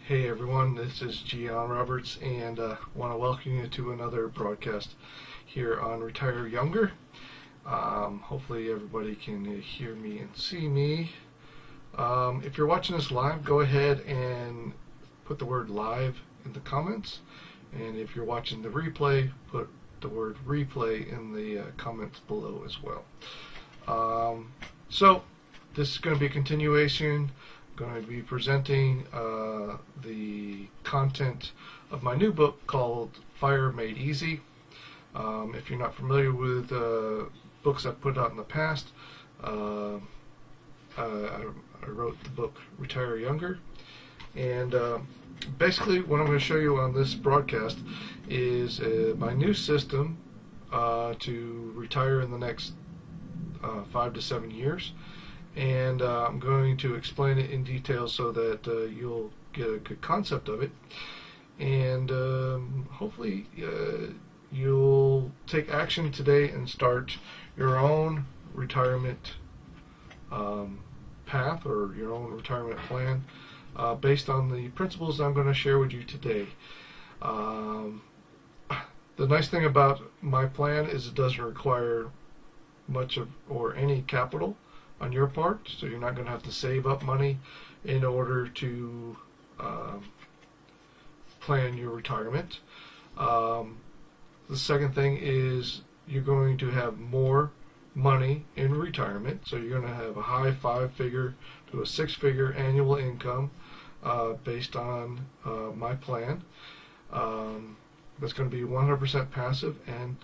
Hey everyone, this is Gian Roberts, and want to welcome you to another broadcast here on Retire Younger. Hopefully everybody can hear me and see me. If you're watching this live, go ahead and put the word live in the comments, and if you're watching the replay, put the word replay in the comments below as well. So this is going to be a continuation. Going to be presenting the content of my new book called FIR E. If you're not familiar with books I've put out in the past, I wrote the book Retire Younger, and basically what I'm going to show you on this broadcast is my new system to retire in the next 5 to 7 years. And I'm going to explain it in detail so that you'll get a good concept of it, and hopefully you'll take action today and start your own retirement path or your own retirement plan based on the principles I'm going to share with you today. The nice thing about my plan is it doesn't require much of or any capital on your part, so you're not going to have to save up money in order to plan your retirement. The second thing is you're going to have more money in retirement, so you're going to have a high 5-figure to a 6-figure annual income based on my plan. That's going to be 100% passive and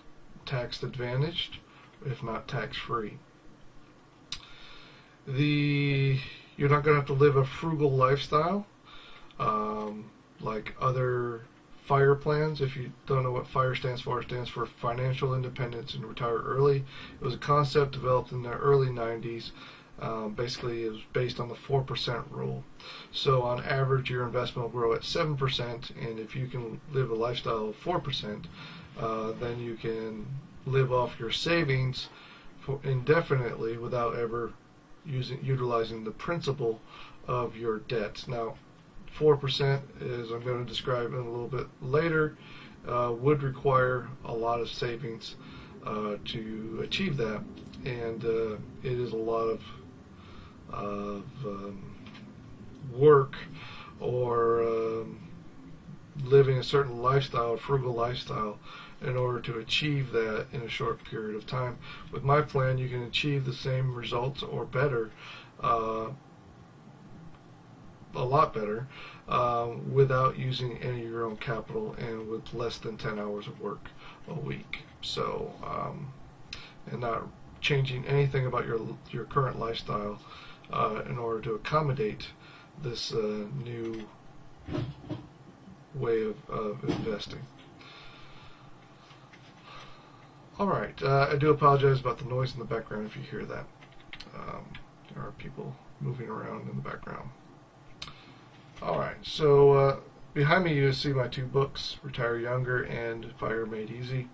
tax advantaged, if not tax free. You're not going to have to live a frugal lifestyle like other FIRE plans. If you don't know what FIRE stands for, it stands for Financial Independence and Retire Early. It was a concept developed in the early 90s. Basically, it was based on the 4% rule. So on average, your investment will grow at 7%, and if you can live a lifestyle of 4%, then you can live off your savings for indefinitely without ever utilizing the principal of your debts. Now, 4%, as I'm going to describe in a little bit later, would require a lot of savings to achieve that, and it is a lot of work or living a certain lifestyle, a frugal lifestyle, in order to achieve that in a short period of time. With my plan, you can achieve the same results or better, a lot better, without using any of your own capital and with less than 10 hours of work a week. So, and not changing anything about your current lifestyle in order to accommodate this new way of investing. Alright, I do apologize about the noise in the background if you hear that. There are people moving around in the background. Alright, so behind me you see my two books, Retire Younger and FIRE E.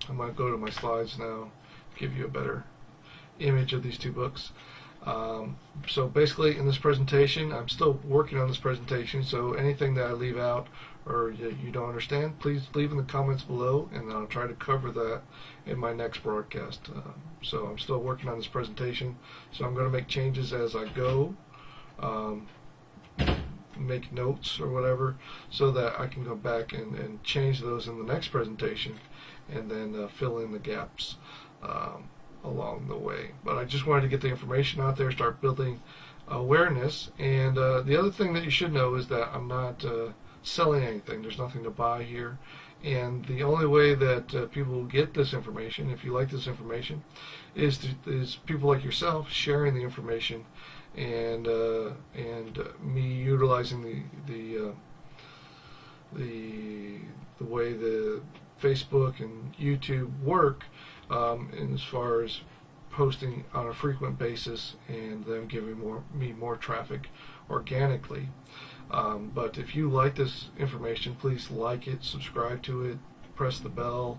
I'm going to go to my slides now, give you a better image of these two books. So basically in this presentation, I'm still working on this presentation, so anything that I leave out or you don't understand, please leave in the comments below, and I'll try to cover that in my next broadcast. So I'm still working on this presentation, so I'm going to make changes as I go, make notes or whatever, so that I can go back and change those in the next presentation, and then fill in the gaps along the way. But I just wanted to get the information out there, start building awareness. And the other thing that you should know is that I'm not selling anything. There's nothing to buy here, and the only way that people will get this information, if you like this information, is people like yourself sharing the information, and me utilizing the way the Facebook and YouTube work, in as far as posting on a frequent basis and them giving me more traffic organically. But if you like this information, please like it, subscribe to it, press the bell,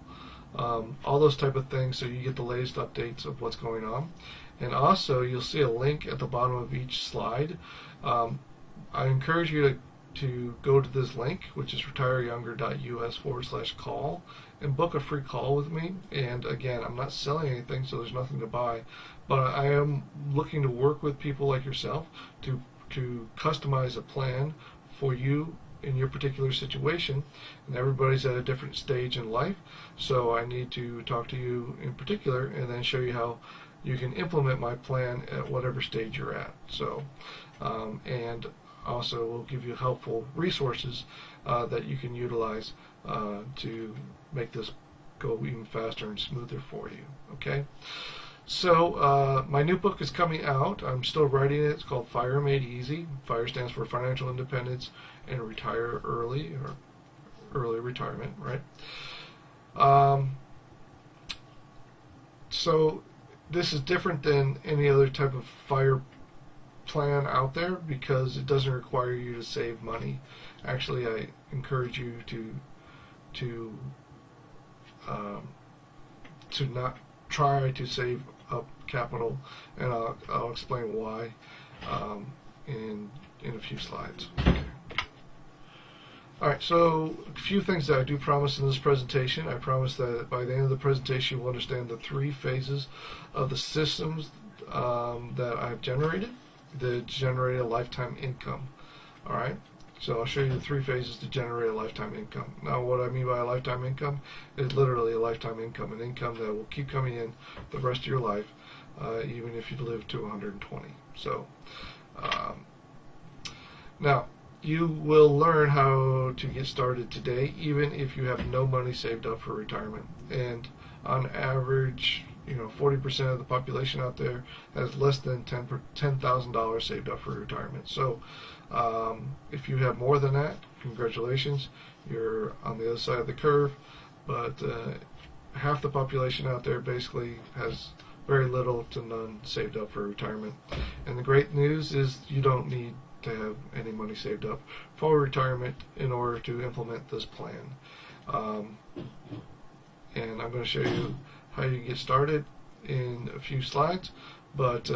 all those type of things, so you get the latest updates of what's going on. And also, you'll see a link at the bottom of each slide. I encourage you to go to this link, which is retireyounger.us/call, and book a free call with me. And again, I'm not selling anything, so there's nothing to buy, but I am looking to work with people like yourself to customize a plan for you in your particular situation. And everybody's at a different stage in life, so I need to talk to you in particular and then show you how you can implement my plan at whatever stage you're at. So and also we'll give you helpful resources that you can utilize to make this go even faster and smoother for you. Okay, so my new book is coming out. I'm still writing it. It's called FIRE Made Easy. FIRE stands for Financial Independence and Retire Early, or Early Retirement, right? So this is different than any other type of FIRE plan out there because it doesn't require you to save money. Actually, I encourage you to not try to save up capital, and I'll explain why in a few slides. Okay. Alright, so a few things that I do promise in this presentation. I promise that by the end of the presentation you will understand the 3 phases of the systems that I've generated that generate a lifetime income. Alright, so I'll show you the 3 phases to generate a lifetime income. Now what I mean by a lifetime income is literally a lifetime income, an income that will keep coming in the rest of your life, even if you live to 120. So now you will learn how to get started today, even if you have no money saved up for retirement. And on average, 40% of the population out there has less than $10,000 saved up for retirement. So if you have more than that, congratulations, you're on the other side of the curve. But half the population out there basically has very little to none saved up for retirement. And the great news is you don't need to have any money saved up for retirement in order to implement this plan. And I'm going to show you how you get started in a few slides. But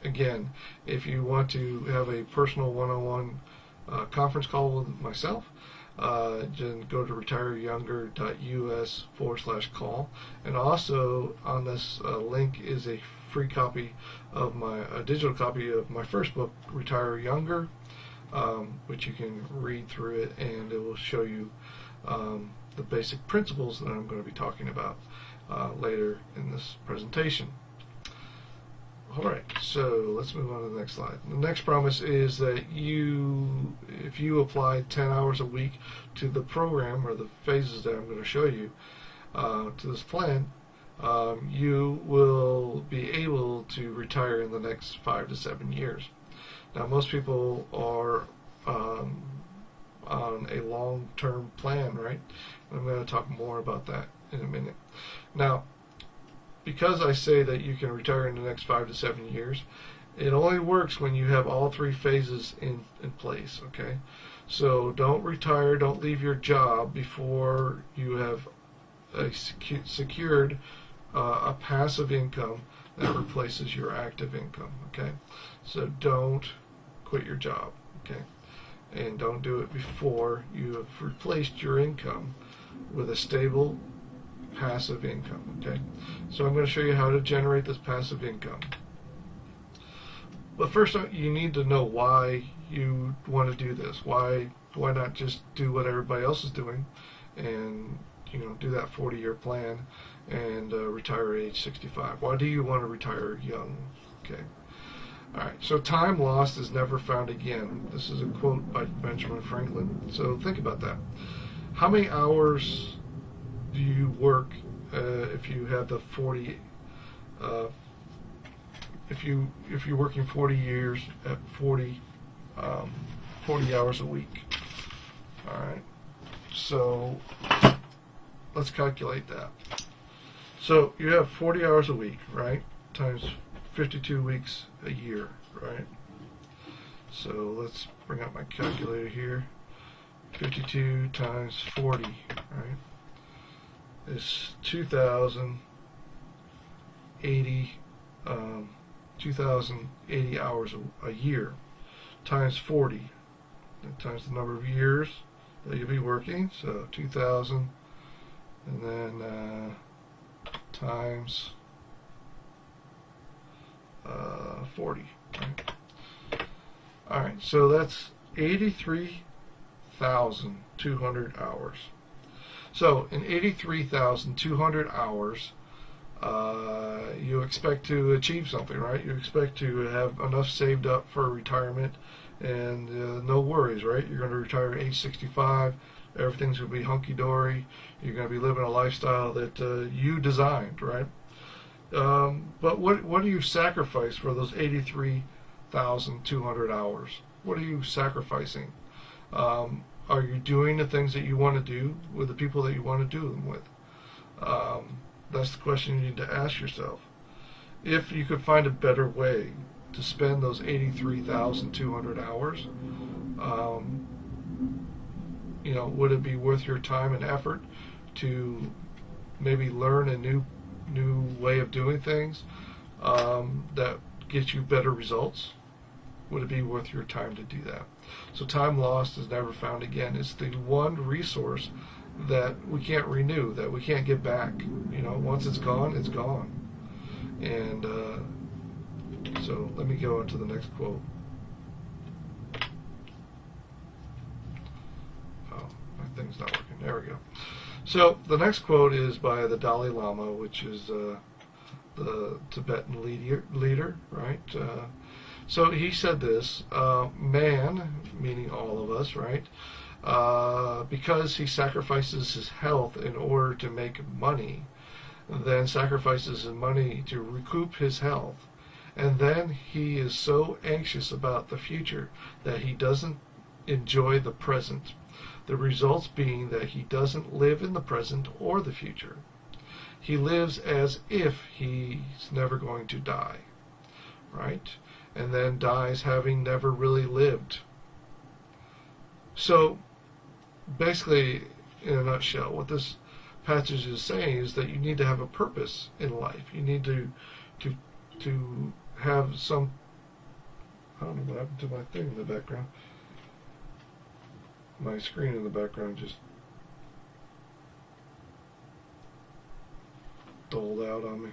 again, if you want to have a personal one-on-one conference call with myself, then go to retireyounger.us/call. And also on this link is a free copy of a digital copy of my first book, Retire Younger, which you can read through it, and it will show you the basic principles that I'm going to be talking about later in this presentation. Alright, so let's move on to the next slide. The next promise is that if you apply 10 hours a week to the program, or the phases that I'm going to show you, to this plan, you will be able to retire in the next 5 to 7 years. Now, most people are on a long-term plan, right? I'm going to talk more about that in a minute. Now, because I say that you can retire in the next 5 to 7 years, it only works when you have all 3 phases in place, okay? So don't retire, don't leave your job before you have secured a passive income that replaces your active income, okay? So don't quit your job, okay? And don't do it before you have replaced your income with a stable passive income, okay? So I'm going to show you how to generate this passive income. But first, you need to know why you want to do this. Why not just do what everybody else is doing and do that 40-year plan and retire at age 65? Why do you want to retire young? Okay. All right. So time lost is never found again. This is a quote by Benjamin Franklin. So think about that. How many hours do you work if you have the 40? If you're working 40 years at 40 hours a week. All right. So let's calculate that. So you have 40 hours a week, right? Times 52 weeks a year, right? So let's bring up my calculator here. 52 times 40, right? Is 2,080 hours a year times 40. times the number of years that you'll be working, so 2,000, and then times 40. Right? All right, so that's 83,200 hours. So in 83,200 hours, you expect to achieve something, right? You expect to have enough saved up for retirement, and no worries, right? You're going to retire at age 65. Everything's going to be hunky-dory. You're going to be living a lifestyle that you designed, right? But what do you sacrifice for those 83,200 hours? What are you sacrificing? Are you doing the things that you want to do with the people that you want to do them with? That's the question you need to ask yourself. If you could find a better way to spend those 83,200 hours, would it be worth your time and effort to maybe learn a new way of doing things that gets you better results? Would it be worth your time to do that? So time lost is never found again. It's the one resource that we can't renew, that we can't get back. Once it's gone, it's gone. And so let me go into the next quote. Oh, my thing's not working. There we go. So the next quote is by the Dalai Lama, which is the Tibetan leader, right? So he said this, man, meaning all of us, right, because he sacrifices his health in order to make money, then sacrifices his money to recoup his health, and then he is so anxious about the future that he doesn't enjoy the present, the results being that he doesn't live in the present or the future. He lives as if he's never going to die, right? And then dies having never really lived. So basically, in a nutshell, what this passage is saying is that you need to have a purpose in life. You need to have some, I don't know what happened to my thing in the background. My screen in the background just doled out on me.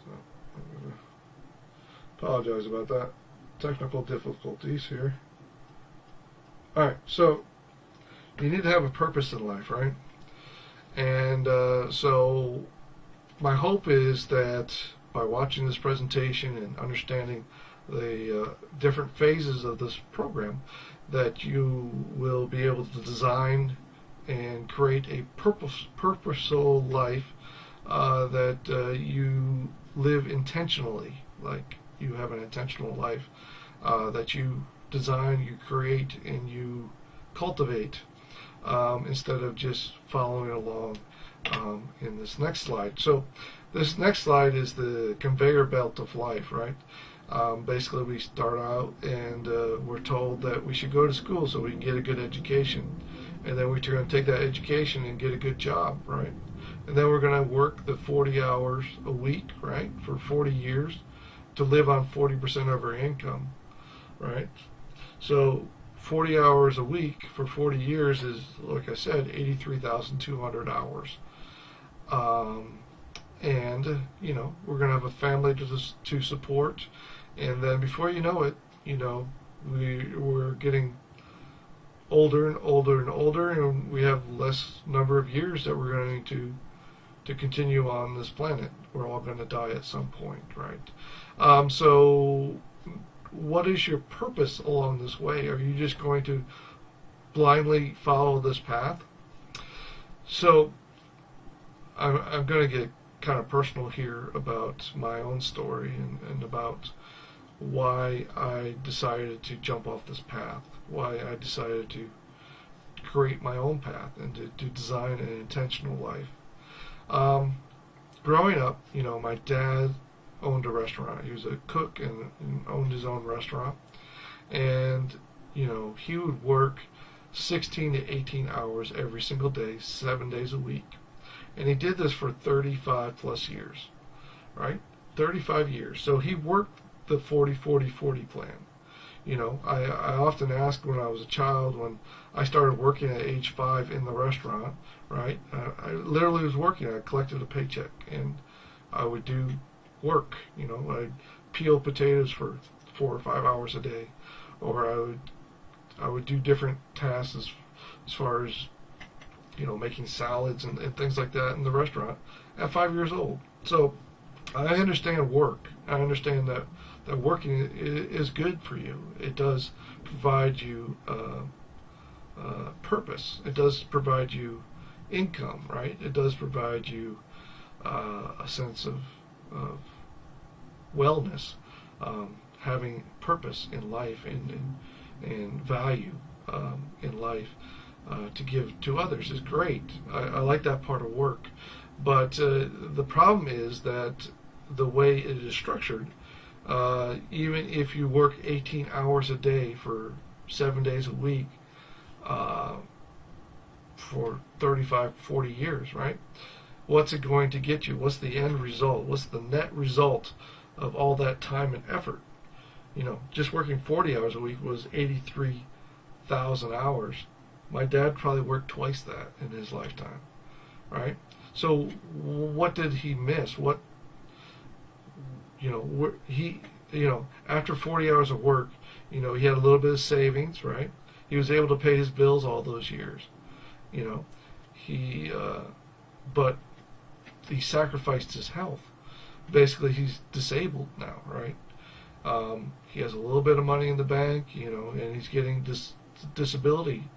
So I'm going to apologize about that. Technical difficulties here. Alright, so you need to have a purpose in life, right? And so my hope is that by watching this presentation and understanding the different phases of this program, that you will be able to design and create a purposeful life that you live intentionally, like you have an intentional life that you design, you create, and you cultivate, instead of just following along in this next slide. So this next slide is the conveyor belt of life, right? Basically, we start out and we're told that we should go to school so we can get a good education, and then we're going to take that education and get a good job, right? And then we're going to work the 40 hours a week, right, for 40 years to live on 40% of our income, right? So 40 hours a week for 40 years is, like I said, 83,200 hours. And we're going to have a family to support, and then before you know it, we're getting older and older and older, and we have less number of years that we're going to continue on this planet. We're all going to die at some point, right? So what is your purpose along this way? Are you just going to blindly follow this path? So I'm going to get kind of personal here about my own story and about why I decided to jump off this path, why I decided to create my own path and to design an intentional life. Growing up, my dad owned a restaurant. He was a cook and owned his own restaurant, and he would work 16 to 18 hours every single day, 7 days a week. And he did this for 35 plus years, right? 35 years. So he worked the 40-40-40 plan. I often asked when I was a child, when I started working at age 5 in the restaurant, right? I literally was working. I collected a paycheck, and I would do work. I'd peel potatoes for 4 or 5 hours a day, or I would do different tasks as far as making salads and things like that in the restaurant at 5 years old. So I understand work. I understand that working is good for you. It does provide you purpose. It does provide you income, right? It does provide you a sense of wellness, having purpose in life and value in life to give to others is great. I like that part of work. But the problem is that the way it is structured, even if you work 18 hours a day for 7 days a week for 35, 40 years, right? What's it going to get you? What's the end result? What's the net result of all that time and effort? Just working 40 hours a week was 83,000 hours. My dad probably worked twice that in his lifetime, right? So what did he miss? After 40 hours of work, he had a little bit of savings, right? He was able to pay his bills all those years, but he sacrificed his health. Basically, he's disabled now, right? He has a little bit of money in the bank, and he's getting disability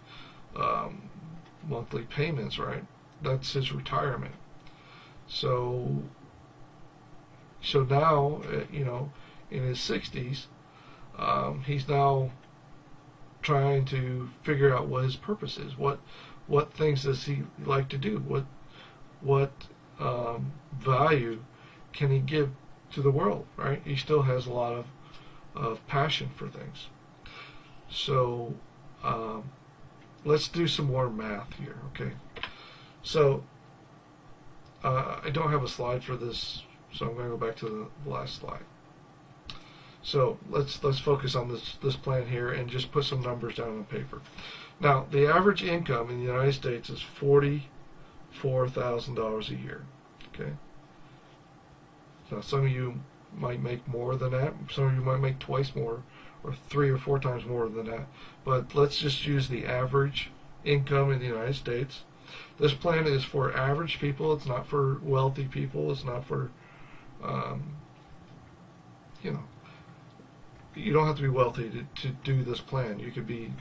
monthly payments, right? That's his retirement. So now, in his 60s, he's now trying to figure out what his purpose is. What things does he like to do? What value can he give to the world, right? He still has a lot of passion for things. So let's do some more math here, okay? So I don't have a slide for this, so I'm going to go back to the last slide. So let's focus on this plan here and just put some numbers down on paper. Now, the average income in the United States is $44,000 a year, okay? Now, some of you might make more than that. Some of you might make twice more, or 3 or 4 times more than that. But let's just use the average income in the United States. This plan is for average people. It's not for wealthy people. It's not for, you don't have to be wealthy to do this plan. You could be,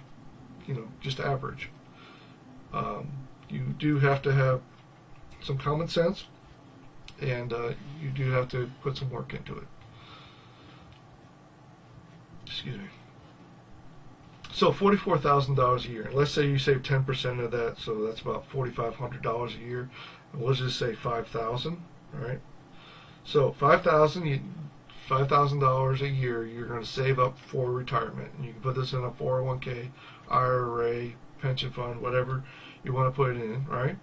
just average. You do have to have some common sense, and you do have to put some work into it. Excuse me. So $44,000 a year. And let's say you save 10% of that, so that's about $4,500 a year. And we'll just say $5,000. All right. So $5,000 a year you're going to save up for retirement, and you can put this in a 401k, IRA, pension fund, whatever you want to put it in. Right.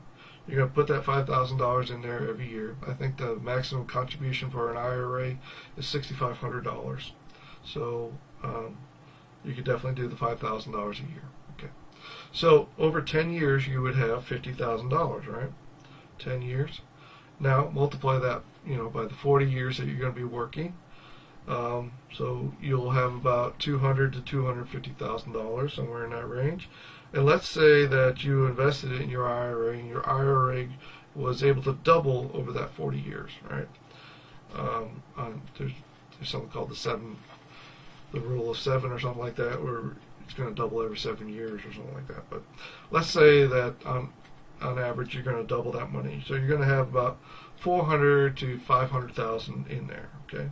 You're going to put that $5,000 in there every year. I think the maximum contribution for an IRA is $6,500. So you could definitely do the $5,000 a year. Okay. So over 10 years, you would have $50,000, right? 10 years. Now multiply that, by the 40 years that you're going to be working. So you'll have about $200,000 to $250,000, somewhere in that range. And let's say that you invested it in your IRA, and your IRA was able to double over that 40 years, right? There's something called the rule of 7 or something like that, where it's going to double every 7 years or something like that. But let's say that on average you're going to double that money, so you're going to have about $400,000 to $500,000 in there. Okay.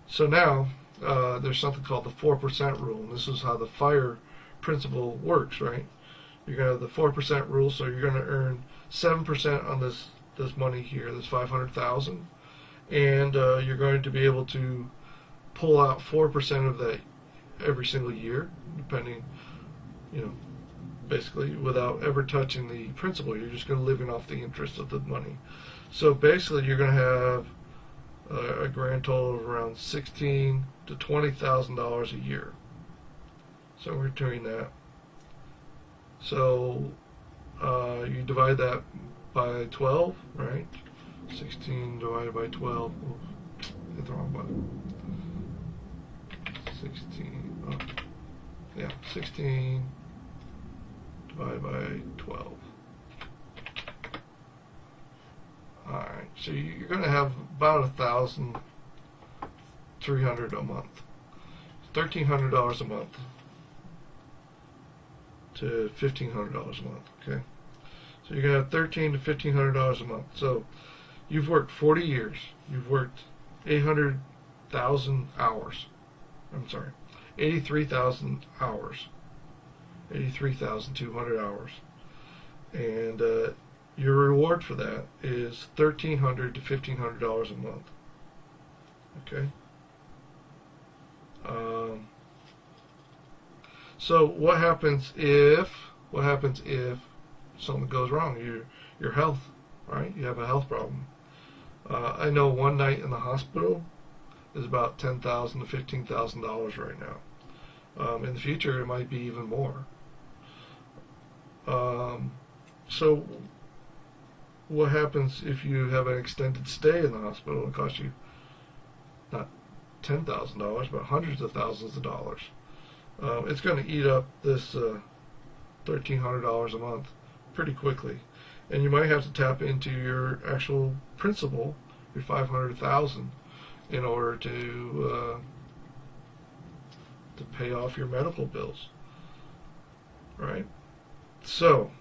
So now there's something called the 4% rule, and this is how the FIRE principle works, right? You're going to have the 4% rule, so you're going to earn 7% on this money here, this $500,000. And you're going to be able to pull out 4% of that every single year, depending, basically without ever touching the principal. You're just going to live off the interest of the money. So basically you're going to have a grand total of around $16,000 to $20,000 a year. So we're doing that. So you divide that by 12, right? 16 divided by 12. Oops, hit the wrong button. 16. Oh, yeah, 16 divided by 12. Alright, so you're going to have about 1,300 a month. $1,300 a month to $1,500 a month, okay? So you're going to have $1,300 to $1,500 a month. So you've worked 40 years. You've worked 800,000 hours. I'm sorry, 83,000 hours. 83,200 hours. And your reward for that is $1,300 to $1,500 a month. Okay. So what happens if something goes wrong? Your health, right? You have a health problem. I know one night in the hospital is about $10,000 to $15,000 right now. In the future, it might be even more. So what happens if you have an extended stay in the hospital? It costs you not $10,000, but hundreds of thousands of dollars. It's going to eat up this $1,300 a month pretty quickly, and you might have to tap into your actual principal, your $500,000, in order to pay off your medical bills. Right? So,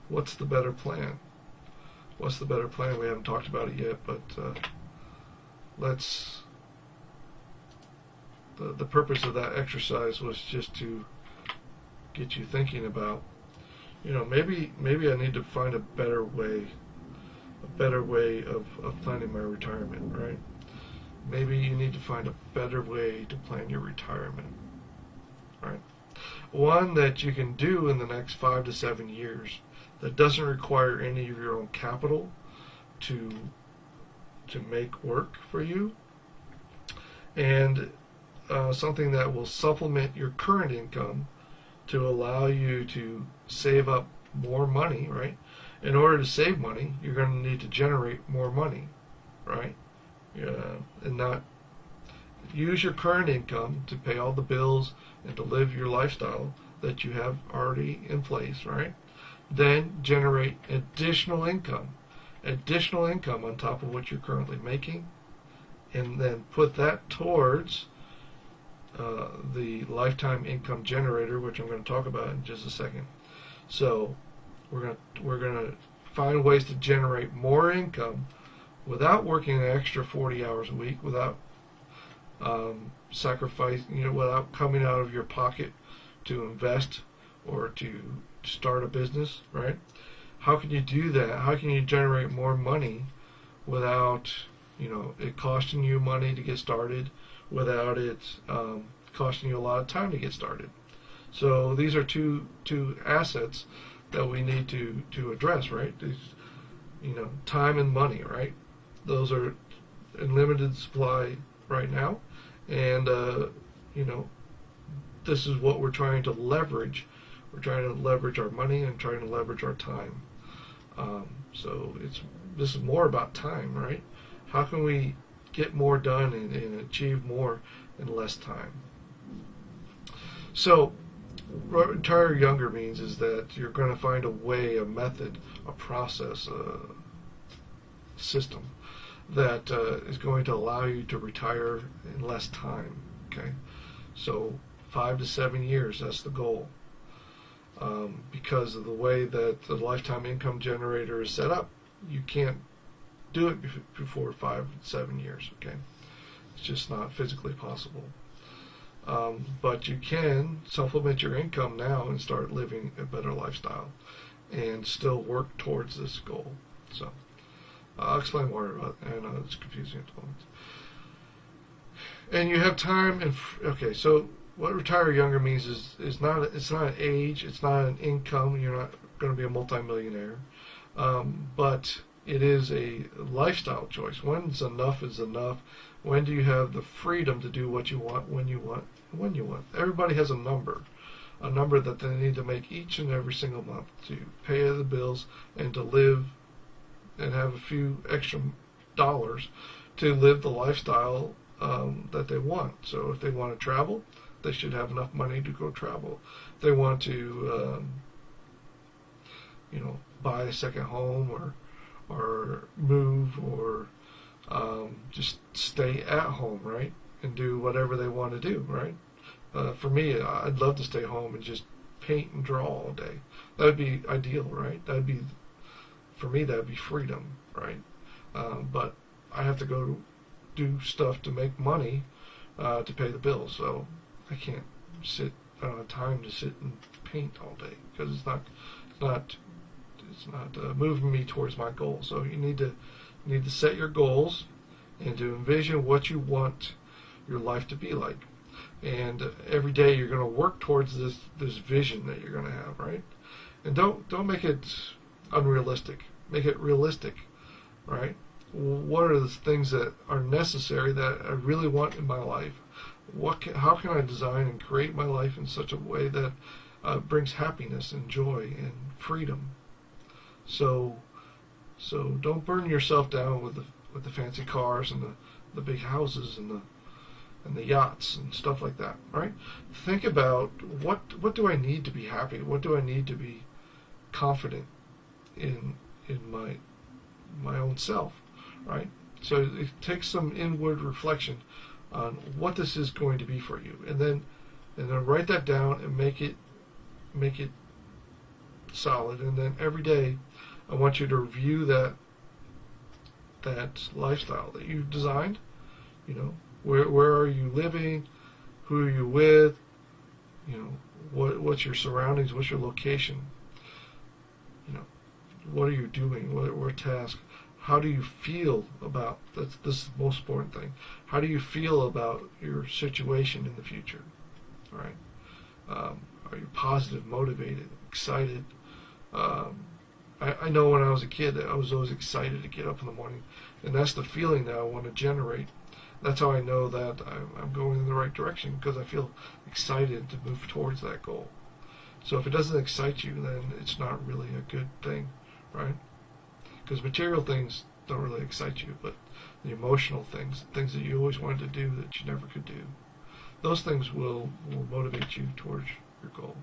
what's the better plan? What's the better plan? We haven't talked about it yet, but let's. The purpose of that exercise was just to get you thinking about, maybe I need to find a better way of planning my retirement, right? Maybe you need to find a better way to plan your retirement, right? One that you can do in the next 5 to 7 years that doesn't require any of your own capital to make work for you, and something that will supplement your current income to allow you to save up more money, right? In order to save money, you're going to need to generate more money, right? And not use your current income to pay all the bills and to live your lifestyle that you have already in place, right? Then generate additional income on top of what you're currently making, and then put that towards the lifetime income generator, which I'm going to talk about in just a second. So we're going to find ways to generate more income without working an extra 40 hours a week, without sacrificing, without coming out of your pocket to invest or to start a business, right? How can you do that? How can you generate more money without, it costing you money to get started, without it costing you a lot of time to get started? So these are two assets that we need to address, right? These, time and money, right? Those are in limited supply right now, and this is what we're trying to leverage. We're trying to leverage our money and trying to leverage our time. So this is more about time, right? How can we get more done and achieve more in less time? So retire younger means is that you're going to find a way, a method, a process, a system that is going to allow you to retire in less time. Okay, so 5 to 7 years, that's the goal. Because of the way that the lifetime income generator is set up, you can't do it before 5 to 7 years. Okay, it's just not physically possible. But you can supplement your income now and start living a better lifestyle and still work towards this goal. So I'll explain more about it. I know it's confusing at the moment. And you have time. And okay, so what retire younger means is it's not an age, it's not an income. You're not going to be a multimillionaire, but it is a lifestyle choice. When's enough is enough? When do you have the freedom to do what you want, when you want, when you want? Everybody has a number that they need to make each and every single month to pay the bills and to live and have a few extra dollars to live the lifestyle that they want. So if they want to travel, they should have enough money to go travel. If they want to, buy a second home or move or just stay at home, right, and do whatever they want to do, right? For me, I'd love to stay home and just paint and draw all day. That would be ideal, right? For me, that would be freedom, right? But I have to go do stuff to make money to pay the bills, so I can't sit. I don't have time to sit and paint all day because it's not moving me towards my goal. So you need to set your goals and to envision what you want your life to be like. And every day you're going to work towards this vision that you're going to have, right? And don't make it unrealistic. Make it realistic, right? What are the things that are necessary that I really want in my life? How can I design and create my life in such a way that brings happiness and joy and freedom? So don't burn yourself down with the fancy cars and the big houses and the yachts and stuff like that, right? Think about what do I need to be happy? What do I need to be confident in my own self, right? So it takes some inward reflection on what this is going to be for you, and then write that down and make it solid. And then every day, I want you to review that lifestyle that you've designed. Where are you living? Who are you with? What's your surroundings? What's your location? What are you doing? What task? How do you feel about this is the most important thing. How do you feel about your situation in the future? All right. Are you positive, motivated, excited? I know when I was a kid, I was always excited to get up in the morning, and that's the feeling that I want to generate. That's how I know that I'm going in the right direction, because I feel excited to move towards that goal. So if it doesn't excite you, then it's not really a good thing, right? Because material things don't really excite you, but the emotional things that you always wanted to do that you never could do, those things will motivate you towards your goal.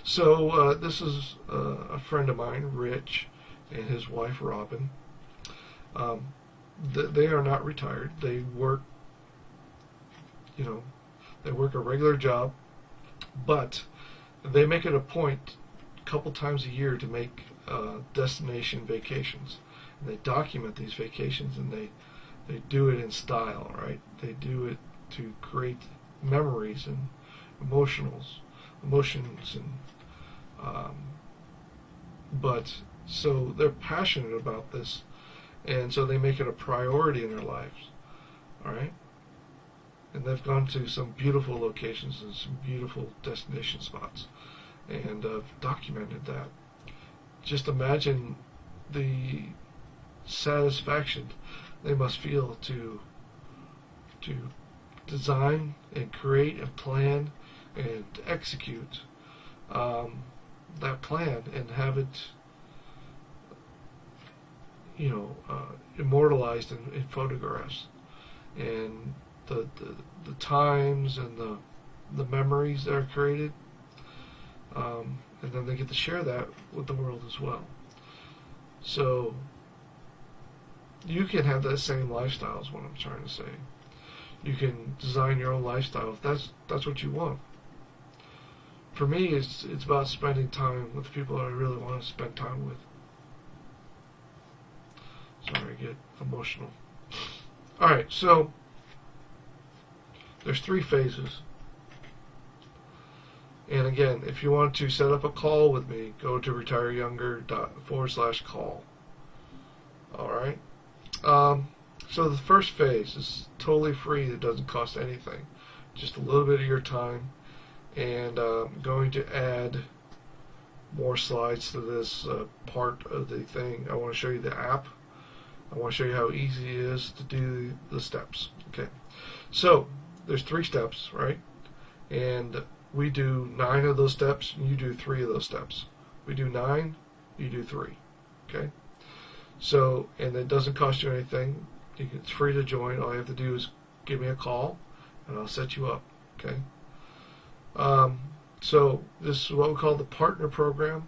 So this is a friend of mine, Rich, and his wife, Robyn. They are not retired. They work, they work a regular job, but they make it a point a couple times a year to make destination vacations. And they document these vacations, and they do it in style, right? They do it to create memories and emotions, and but so they're passionate about this, and so they make it a priority in their lives. All right, and they've gone to some beautiful locations and some beautiful destination spots, and documented that. Just imagine the satisfaction they must feel to design and create and plan and execute that plan and have it immortalized in photographs, and the times and the memories that are created, and then they get to share that with the world as well. So you can have that same lifestyle is what I'm trying to say. You can design your own lifestyle if that's what you want. For me, it's about spending time with the people I really want to spend time with. Sorry, I get emotional. Alright, so there's 3 phases. And again, if you want to set up a call with me, go to retireyounger.com/call. Alright? So the first phase is totally free. It doesn't cost anything. Just a little bit of your time. And I'm going to add more slides to this part of the thing. I want to show you the app want to show you how easy it is to do the steps. Okay, so there's 3 steps, right? And we do 9 of those steps, and you do 3 of those steps. We do 9, you do 3. Okay, so, and it doesn't cost you anything. It's free to join. All you have to do is give me a call, and I'll set you up. Okay. So this is what we call the partner program,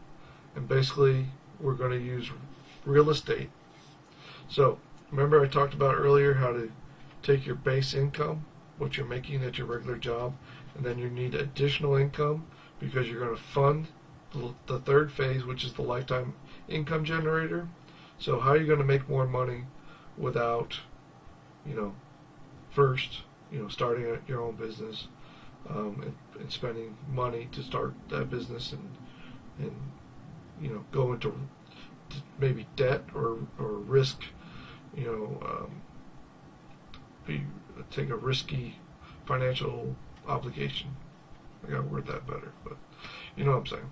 and basically we're going to use real estate. So remember I talked about earlier how to take your base income, what you're making at your regular job, and then you need additional income because you're going to fund the 3rd phase, which is the lifetime income generator. So how are you going to make more money without, first, starting your own business, and spending money to start that business, and go into maybe debt or risk, take a risky financial obligation. I gotta word that better, but you know what I'm saying.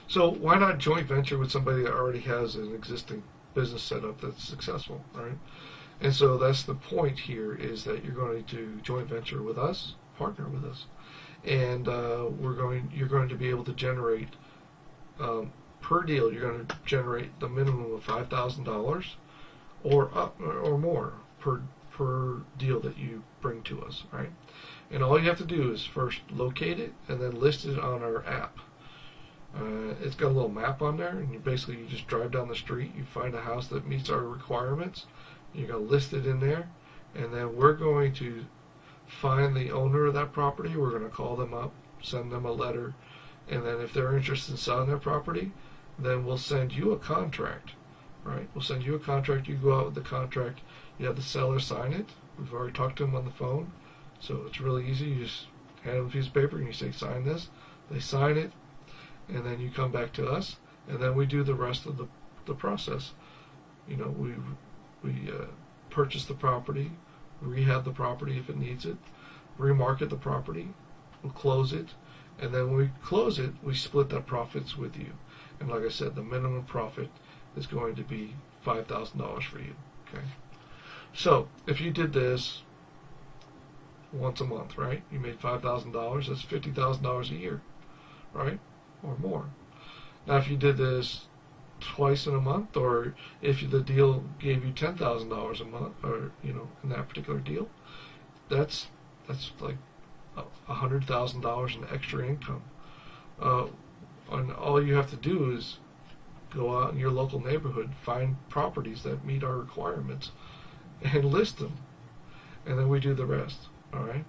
So why not joint venture with somebody that already has an existing business setup that's successful, right? And so that's the point here, is that you're going to joint venture with us, partner with us, and you're going to be able to generate per deal. You're going to generate the minimum of $5,000 or more per deal that you bring to us, right? And all you have to do is first locate it and then list it on our app. It's got a little map on there, and you just drive down the street, you find a house that meets our requirements, you're going to list it in there, and then we're going to find the owner of that property. We're going to call them up, send them a letter, and then if they're interested in selling their property, then we'll send you a contract, right? We'll send you a contract. You go out with the contract, you have the seller sign it. We've already talked to them on the phone, so it's really easy. You just hand them a piece of paper and you say, sign this. They sign it, and then you come back to us, and then we do the rest of the process. We purchase the property, rehab the property if it needs it, remarket the property, we'll close it, and then when we close it, we split that profits with you. And like I said, the minimum profit is going to be $5,000 for you. Okay. So if you did this once a month, right? You made $5,000. That's $50,000 a year, right? Or more. Now, if you did this twice in a month, or if the deal gave you $10,000 a month, or in that particular deal, that's like $100,000 in extra income. And all you have to do is go out in your local neighborhood, find properties that meet our requirements, and list them, and then we do the rest. All right.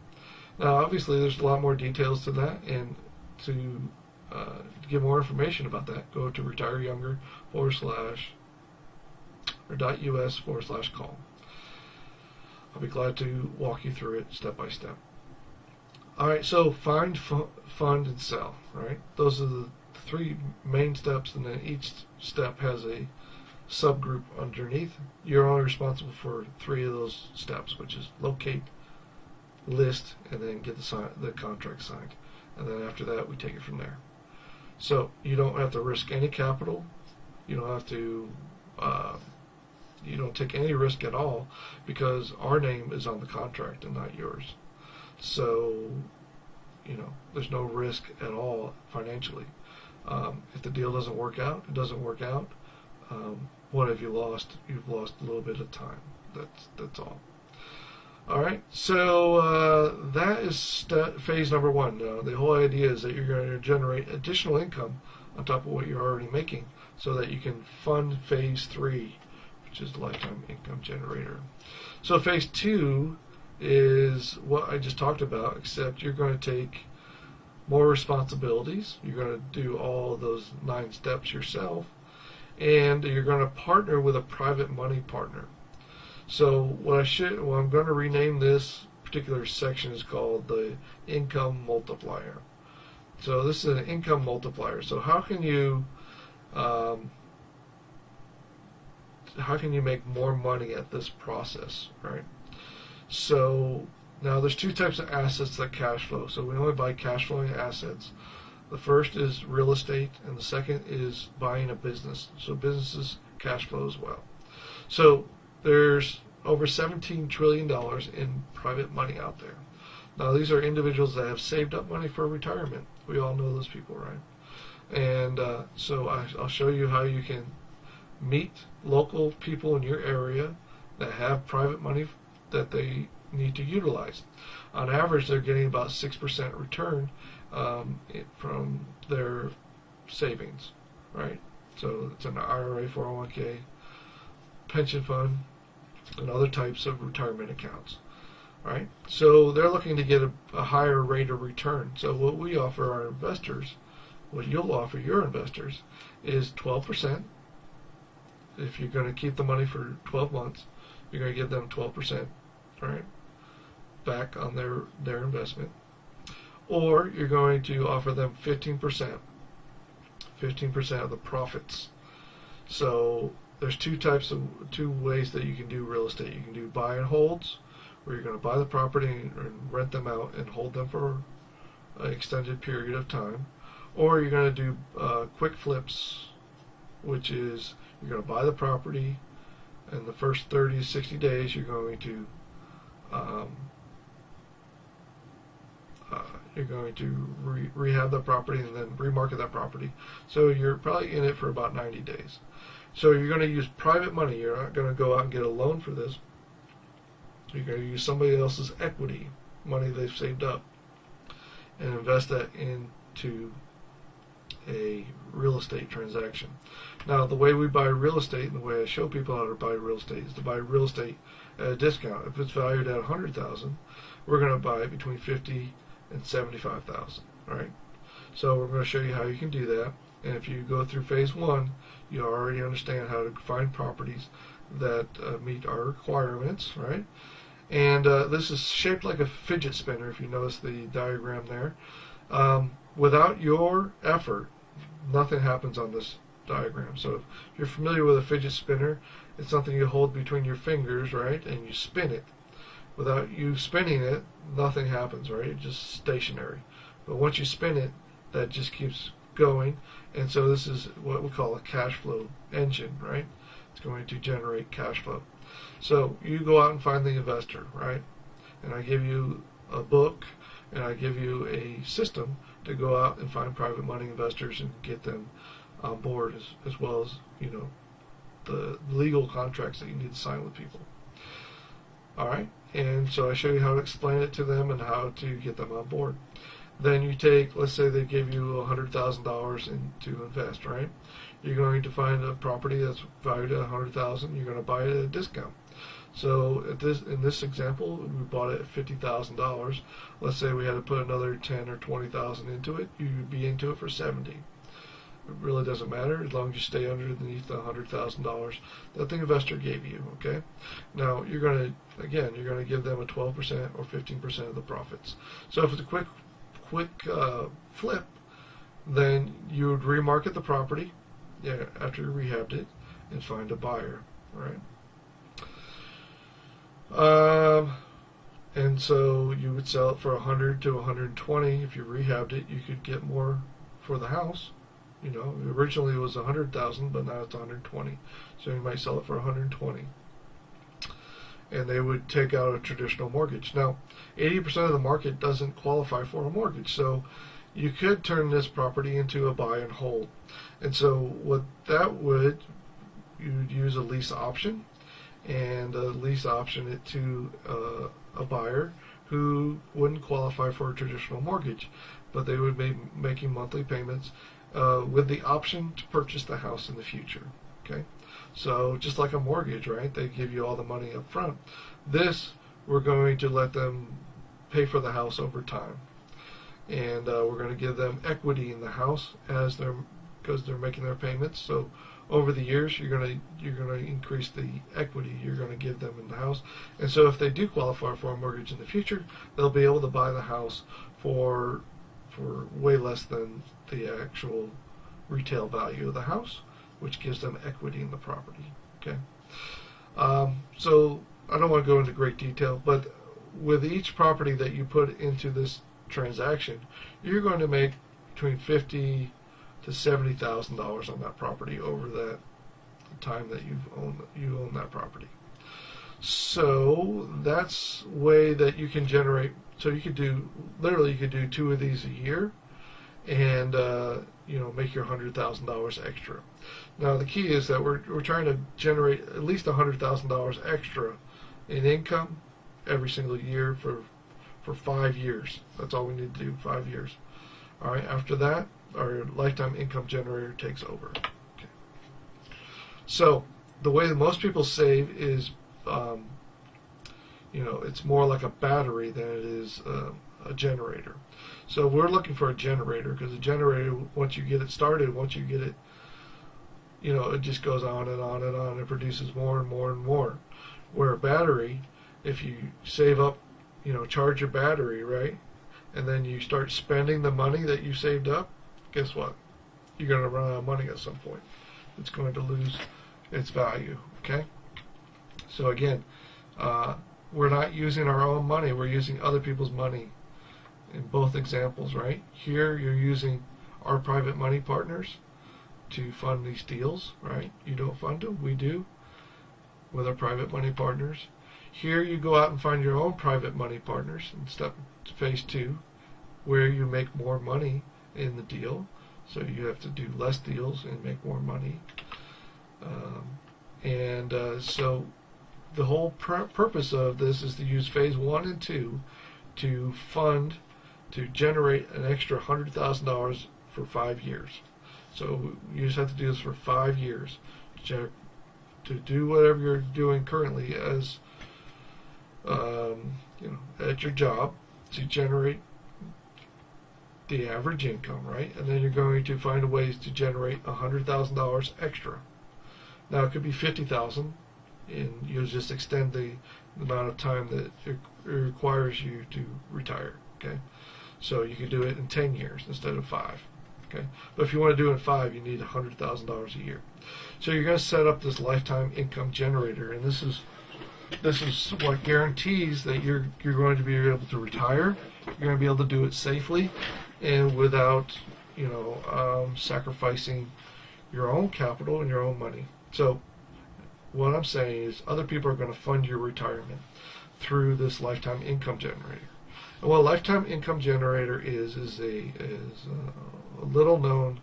Now, obviously, there's a lot more details to that, and to get more information about that, go to retireyounger.us/call. I'll be glad to walk you through it step by step. All right, so find, fund, and sell. Right, those are the 3 main steps, and then each step has a subgroup underneath. You're only responsible for 3 of those steps, which is locate, list, and then get the contract signed. And then after that, we take it from there. So you don't have to risk any capital. You don't have to. You don't take any risk at all, because our name is on the contract and not yours. So there's no risk at all financially. If the deal doesn't work out, it doesn't work out. What have you lost? You've lost a little bit of time. That's all. All right, so that is phase number 1. The whole idea is that you're going to generate additional income on top of what you're already making, so that you can fund phase 3, which is the lifetime income generator. So phase 2 is what I just talked about, except you're going to take more responsibilities. You're going to do all those 9 steps yourself, and you're going to partner with a private money partner. So what I'm going to rename this particular section is called the income multiplier. So this is an income multiplier. So how can you make more money at this process, right? So now there's 2 types of assets that cash flow. So we only buy cash flowing assets. The first is real estate, and the second is buying a business. So businesses cash flow as well. So there's over $17 trillion in private money out there. Now, these are individuals that have saved up money for retirement. We all know those people, right? And so I'll show you how you can meet local people in your area that have private money that they need to utilize. On average, they're getting about 6% return from their savings, right? So it's an IRA, 401k, pension fund, and other types of retirement accounts, right? So they're looking to get a higher rate of return. So what we offer our investors, what you'll offer your investors, is 12%. If you're going to keep the money for 12 months, you're going to give them 12%, right, back on their investment. Or you're going to offer them 15% of the profits. So there's two ways that you can do real estate. You can do buy and holds, where you're going to buy the property and rent them out and hold them for an extended period of time. Or you're going to do quick flips, which is you're going to buy the property, and the first 30 to 60 days you're going to rehab that property and then remarket that property. So you're probably in it for about 90 days. So you're going to use private money. You're not going to go out and get a loan for this. You're going to use somebody else's equity, money they've saved up, and invest that into a real estate transaction. Now, the way we buy real estate and the way I show people how to buy real estate is to buy real estate at a discount. If it's valued at $100,000, we're going to buy it between $50,000 and $75,000. Right? So we're going to show you how you can do that. And if you go through phase one, you already understand how to find properties that meet our requirements, right? And this is shaped like a fidget spinner, if you notice the diagram there. Without your effort, nothing happens on this diagram. So if you're familiar with a fidget spinner, it's something you hold between your fingers, right? And you spin it. Without you spinning it, nothing happens, right? It's just stationary. But once you spin it, that just keeps going. And so this is what we call a cash flow engine, right? It's going to generate cash flow. So you go out and find the investor, right? And I give you a book, and I give you a system to go out and find private money investors and get them on board, as well as, you know, the legal contracts that you need to sign with people. All right, and so I show you how to explain it to them and how to get them on board. Then you take, let's say they give you $100,000 to invest, right? You're going to find a property that's valued at $100,000. You're going to buy it at a discount. So in this example, we bought it at $50,000. Let's say we had to put another $10,000 or $20,000 into it. You'd be into it for $70,000. It really doesn't matter as long as you stay underneath the $100,000 that the investor gave you. Okay. Now you're going to give them a 12% or 15% of the profits. So if it's a quick flip, then you would remarket the property, after you rehabbed it, and find a buyer, right? And so you would sell it for $100 to $120. If you rehabbed it, you could get more for the house. You know, originally it was $100,000, but now it's $120. So you might sell it for $120. And they would take out a traditional mortgage. Now, 80% of the market doesn't qualify for a mortgage, so you could turn this property into a buy and hold. And so what that would, you'd use a lease option, and lease option it to a buyer who wouldn't qualify for a traditional mortgage, but they would be making monthly payments with the option to purchase the house in the future. Okay, so just like a mortgage, right? They give you all the money up front. This, we're going to let them pay for the house over time, and we're going to give them equity in the house because they're making their payments. So over the years, you're going to increase the equity you're going to give them in the house. And so if they do qualify for a mortgage in the future, they'll be able to buy the house for way less than the actual retail value of the house, which gives them equity in the property. Okay. So I don't want to go into great detail, but with each property that you put into this transaction, you're going to make between $50,000 to $70,000 on that property over that time that you own that property. So that's way that you can generate. So you could do, literally you could do 2 of these a year, and make your $100,000 extra. Now the key is that we're trying to generate at least $100,000 extra in income every single year for 5 years. That's all we need to do, 5 years. All right. After that, our lifetime income generator takes over. Okay. So the way that most people save is, it's more like a battery than it is a generator. So we're looking for a generator, because a generator, once you get it started, once you get it, it just goes on and on and on. It produces more and more and more. Where a battery, if you save up, charge your battery, right? And then you start spending the money that you saved up, guess what? You're going to run out of money at some point. It's going to lose its value, okay? So again, we're not using our own money, we're using other people's money in both examples, right? Here you're using our private money partners to fund these deals, right? You don't fund them, we do, with our private money partners. Here you go out and find your own private money partners in phase 2, where you make more money in the deal. So you have to do less deals and make more money. So the whole purpose of this is to use phase 1 and 2 to generate an extra $100,000 for 5 years. So you just have to do this for 5 years to do whatever you're doing currently as at your job, to generate the average income, right? And then you're going to find ways to generate $100,000 extra. Now it could be $50,000, and you'll just extend the amount of time that it requires you to retire. Okay, so you could do it in 10 years instead of 5. Okay, but if you want to do it in 5, you need $100,000 a year. So you're going to set up this lifetime income generator, and this is what guarantees that you're going to be able to retire. You're going to be able to do it safely and without sacrificing your own capital and your own money. So what I'm saying is other people are going to fund your retirement through this lifetime income generator. And what a lifetime income generator is a little known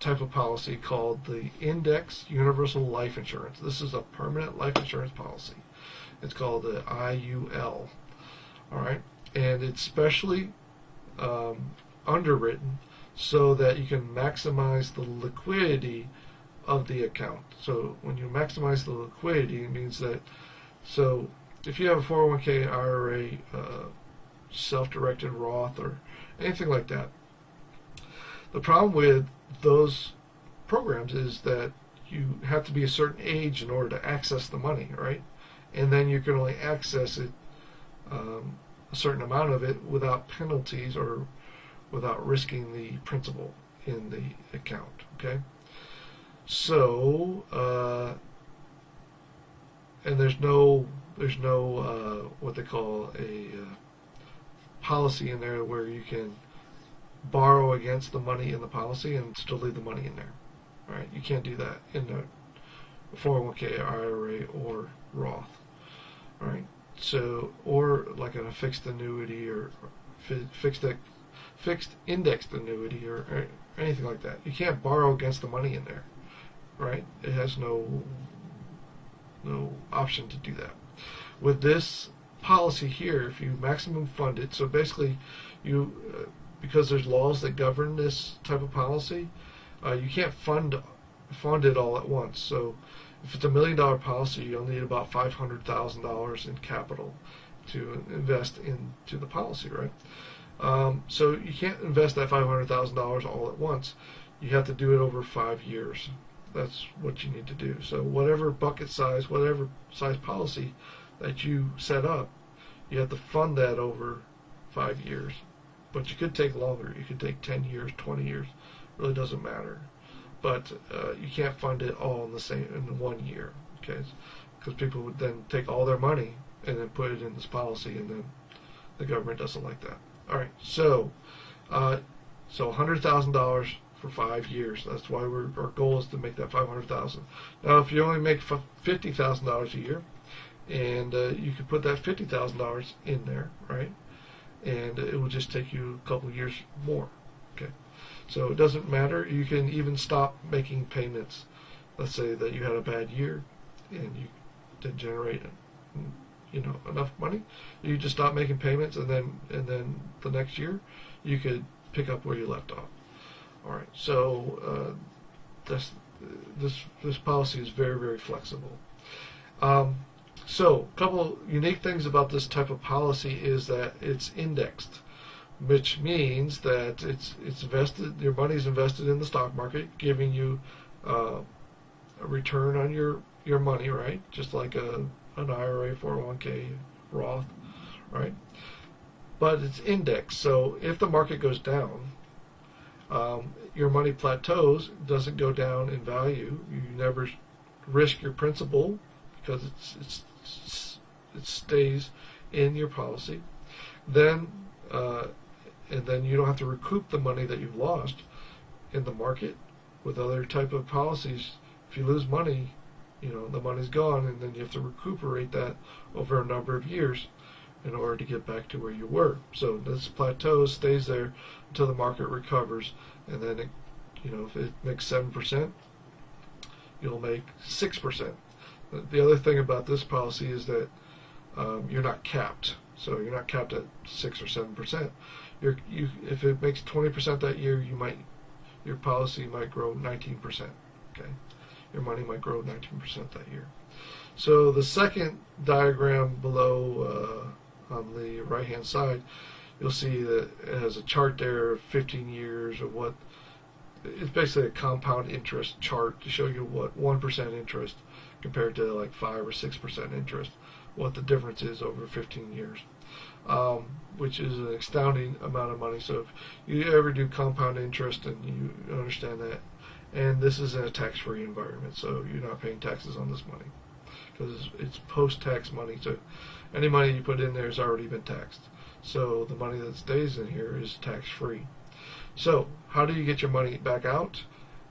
type of policy called the Index Universal Life Insurance. This is a permanent life insurance policy. It's called the IUL. All right, and it's specially underwritten so that you can maximize the liquidity of the account. So when you maximize the liquidity, it means that, so if you have a 401k, IRA, self-directed Roth, or anything like that, the problem with those programs is that you have to be a certain age in order to access the money, right? And then you can only access it, a certain amount of it, without penalties or without risking the principal in the account, okay? So, and there's no what they call a policy in there where you can borrow against the money in the policy and still leave the money in there. All right, you can't do that in the 401k, IRA, or Roth. All right, so, or like in a fixed annuity or fixed indexed annuity or anything like that. You can't borrow against the money in there. Right? It has no option to do that. With this policy here, if you maximum fund it, so basically you because there's laws that govern this type of policy, you can't fund it all at once. So if it's $1 million policy, you'll need about $500,000 in capital to invest into the policy, right? So you can't invest that $500,000 all at once. You have to do it over 5 years. That's what you need to do. So whatever bucket size, whatever size policy that you set up, you have to fund that over 5 years. But you could take longer. You could take 10 years, 20 years. It really doesn't matter. But you can't fund it all in 1 year, okay? Because people would then take all their money and then put it in this policy, and then the government doesn't like that. All right, so $100,000 for 5 years. That's why our goal is to make that $500,000. Now, if you only make $50,000 a year, and you could put that $50,000 in there, right? And it will just take you a couple years more. Okay, so it doesn't matter. You can even stop making payments. Let's say that you had a bad year and you didn't generate, enough money. You just stop making payments, and then the next year you could pick up where you left off. All right. So this policy is very, very flexible. So a couple unique things about this type of policy is that it's indexed, which means that it's invested. Your money is invested in the stock market, giving you a return on your money, right? Just like an IRA, 401k, Roth, right? But it's indexed, so if the market goes down, your money plateaus, doesn't go down in value. You never risk your principal because it stays in your policy. Then and then you don't have to recoup the money that you've lost in the market. With other type of policies, if you lose money, the money's gone, and then you have to recuperate that over a number of years in order to get back to where you were. So this plateau stays there until the market recovers, and then if it makes 7%, you'll make 6%. The other thing about this policy is that you're not capped. So you're not capped at 6 or 7%. If it makes 20% that year, your policy might grow 19%. Okay, your money might grow 19% that year. So the second diagram below on the right-hand side, you'll see that it has a chart there of 15 years of what. It's basically a compound interest chart to show you what 1% interest compared to like 5 or 6% interest, what the difference is over 15 years, which is an astounding amount of money. So if you ever do compound interest and you understand that, and this is in a tax-free environment, so you're not paying taxes on this money because it's post-tax money. So any money you put in there has already been taxed. So the money that stays in here is tax-free. So how do you get your money back out?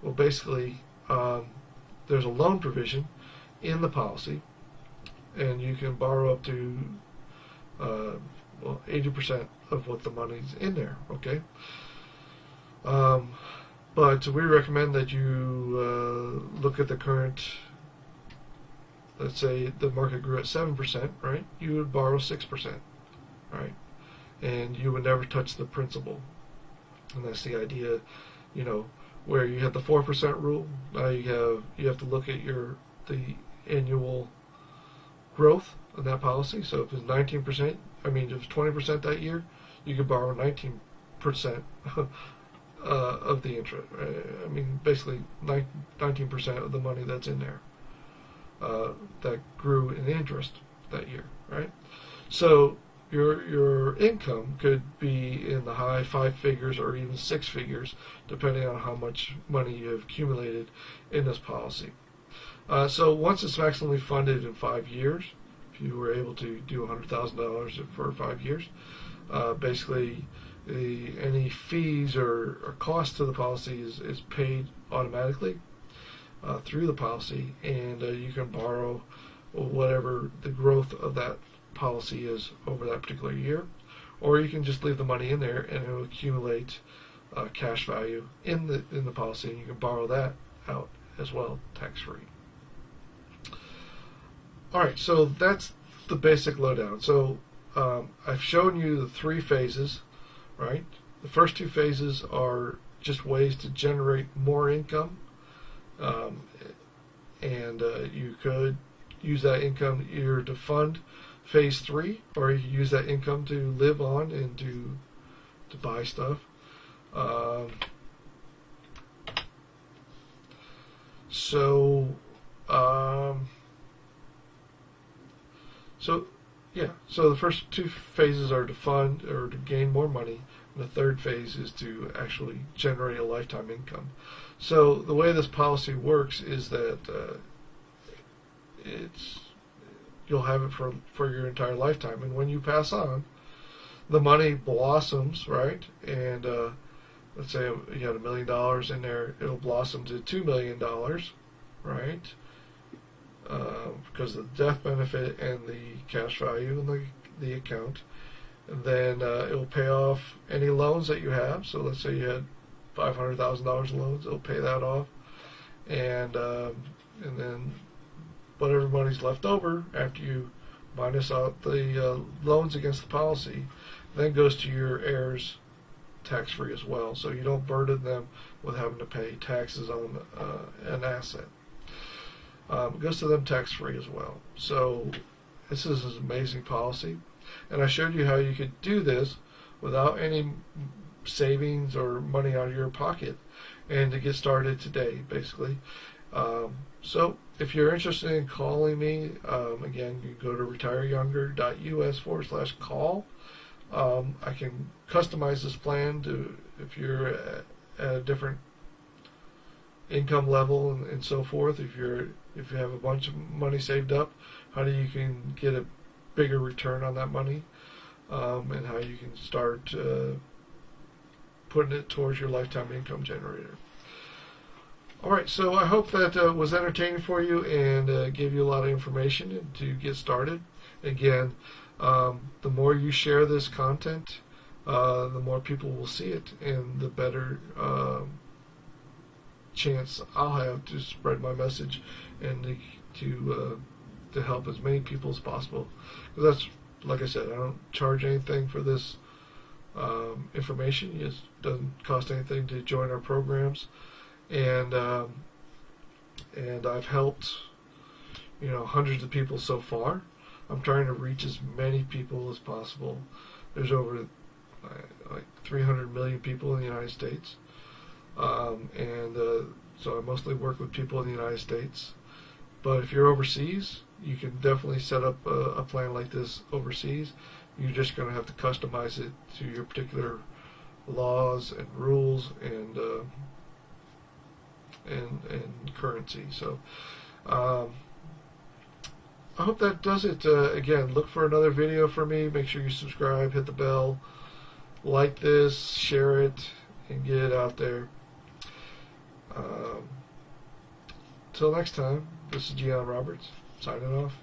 Well, basically, there's a loan provision in the policy, and you can borrow up to 80% of what the money's in there. Okay, but we recommend that you look at the current. Let's say the market grew at 7%, right? You would borrow 6%, right? And you would never touch the principal. And that's the idea, where you have the 4% rule. Now you have to look at the annual growth of that policy. So if it's 19%, if it's 20% that year, you could borrow 19% of the interest. Basically 19% of the money that's in there that grew in interest that year, right? So your income could be in the high 5 figures or even 6 figures, depending on how much money you have accumulated in this policy. So once it's maximally funded in 5 years, if you were able to do $100,000 for 5 years, basically any fees or cost to the policy is paid automatically through the policy, and you can borrow whatever the growth of that policy is over that particular year, or you can just leave the money in there and it will accumulate cash value in the policy, and you can borrow that out as well, tax-free. Alright, so that's the basic lowdown. So I've shown you the 3 phases, right? The first 2 phases are just ways to generate more income, and you could use that income either to fund phase 3, or you can use that income to live on and to buy stuff. So the first 2 phases are to fund or to gain more money, and the third phase is to actually generate a lifetime income. So the way this policy works is that you'll have it for your entire lifetime, and when you pass on, the money blossoms, right? And let's say you had $1 million in there, it'll blossom to $2 million, right? because of the death benefit and the cash value in the account. And then it will pay off any loans that you have. So let's say you had $500,000 in loans, it'll pay that off, and then whatever money's left over after you minus out the loans against the policy, then goes to your heirs tax-free as well. So you don't burden them with having to pay taxes on an asset. It goes to them tax-free as well. So this is an amazing policy, and I showed you how you could do this without any savings or money out of your pocket, and to get started today, basically. So if you're interested in calling me, again, you can go to retireyounger.us/call. I can customize this plan to, if you're at a different income level and so forth. If you have a bunch of money saved up, how you can get a bigger return on that money, and how you can start putting it towards your lifetime income generator. Alright, so I hope that was entertaining for you and gave you a lot of information to get started. Again, the more you share this content, the more people will see it, and the better chance I'll have to spread my message and to help as many people as possible. Because that's, like I said, I don't charge anything for this information. It doesn't cost anything to join our programs, and I've helped hundreds of people so far. I'm trying to reach as many people as possible. There's over like 300 million people in the United States, so I mostly work with people in the United States. But if you're overseas, you can definitely set up a plan like this overseas. You're just going to have to customize it to your particular laws and rules and currency. So I hope that does it. Again, look for another video from me. Make sure you subscribe, hit the bell, like this, share it, and get it out there. Till next time, this is Gian Roberts, signing off.